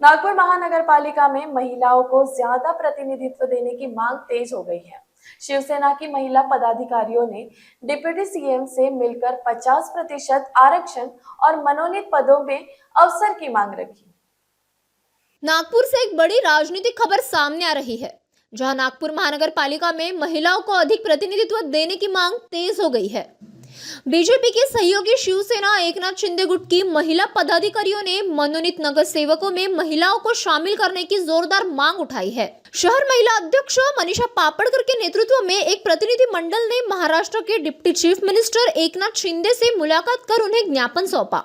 नागपुर महानगरपालिका में महिलाओं को ज्यादा प्रतिनिधित्व देने की मांग तेज हो गई है। शिवसेना की महिला पदाधिकारियों ने डिप्टी सीएम से मिलकर 50% आरक्षण और मनोनीत पदों में अवसर की मांग रखी। नागपुर से एक बड़ी राजनीतिक खबर सामने आ रही है, जहां नागपुर महानगर पालिका में महिलाओं को अधिक प्रतिनिधित्व देने की मांग तेज हो गई है। बीजेपी के सहयोगी शिवसेना एकनाथ शिंदे गुट की महिला पदाधिकारियों ने मनोनीत नगर सेवकों में महिलाओं को शामिल करने की जोरदार मांग उठाई है। शहर महिला अध्यक्ष मनीषा पापड़कर के नेतृत्व में एक प्रतिनिधि मंडल ने महाराष्ट्र के deputy chief minister Eknath Shinde से मुलाकात कर उन्हें ज्ञापन सौंपा।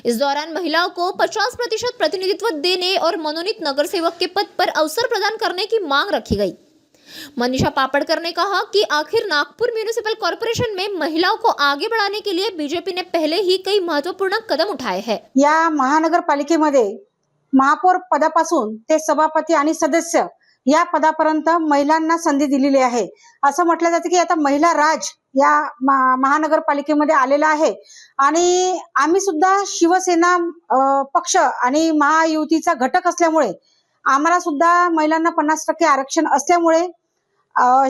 इस दौरान महिलाओं को 50% प्रतिनिधित्व देने और मनोनीत नगर सेवक के पद पर अवसर प्रदान करने की मांग रखी गई। मनीषा पापड़कर ने कहा कि आखिर नागपुर म्युनिसिपल कॉर्पोरेशन में महिलाओं को आगे बढ़ाने के लिए बीजेपी ने पहले ही कई महत्वपूर्ण कदम उठाए हैं। या महानगरपालिकेमध्ये महापौर पदापासून ते सभापती आणि सदस्य या पदापर्यंत महिलांना संधी दिलेली आहे। असं म्हटलं जातं की आता महिला राज या महानगरपालिकेमध्ये आलेला आहे आणि आम्ही सुद्धा शिवसेना पक्ष आणि महायुतीचा घटक असल्यामुळे आम्हाला सुद्धा महिलांना 50% आरक्षण असल्यामुळे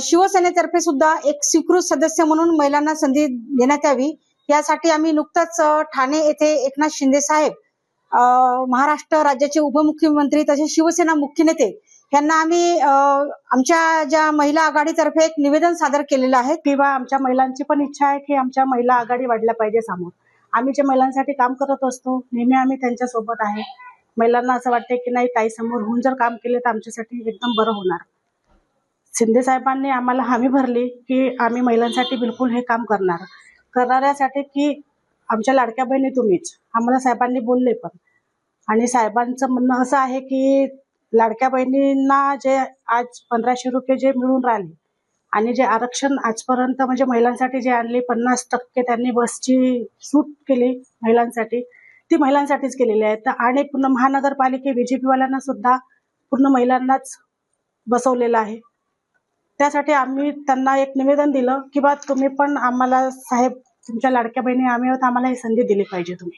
शिवसेनेतर्फे सुद्धा एक स्वीकृत सदस्य म्हणून महिलांना संधी देण्यात यावी यासाठी आम्ही नुकतंच ठाणे येथे एकनाथ शिंदे साहेब महाराष्ट्र राज्याचे उपमुख्यमंत्री तसेच शिवसेना मुख्य नेते यांना आम्ही आमच्या ज्या महिला आघाडीतर्फे एक निवेदन सादर केलेलं आहे किंवा आमच्या महिलांची पण इच्छा आहे की आमच्या महिला आघाडी वाढल्या पाहिजे समोर। आम्ही जे महिलांसाठी काम करत असतो नेहमी आम्ही त्यांच्या सोबत आहे। महिलांना असं वाटते की नाही ताई समोर होऊन जर काम केले तर आमच्यासाठी एकदम बरं होणार। शिंदे साहेबांनी आम्हाला हमी भरली की आम्ही महिलांसाठी बिलकुल हे काम करणार। करणाऱ्यासाठी की आमच्या लाडक्या बहिणी तुम्हीच आम्हाला साहेबांनी बोलले पण आणि साहेबांचं म्हणणं असं आहे की लाडक्या बहिणींना जे आज 1500 रुपये जे मिळून राहिले आणि जे आरक्षण आजपर्यंत म्हणजे महिलांसाठी जे आणले 50% त्यांनी बसची सूट केली महिलांसाठी ती महिलांसाठीच केलेली आहे। तर आणि पूर्ण महानगरपालिके बीजेपी वाल्यांना सुद्धा पूर्ण महिलांनाच बसवलेलं आहे। त्यासाठी आम्ही त्यांना एक निवेदन दिलं की बा तुम्ही पण आम्हाला साहेब तुमच्या लाडक्या बहिणी आम्ही आहोत आम्हाला ही संधी दिली पाहिजे तुम्ही।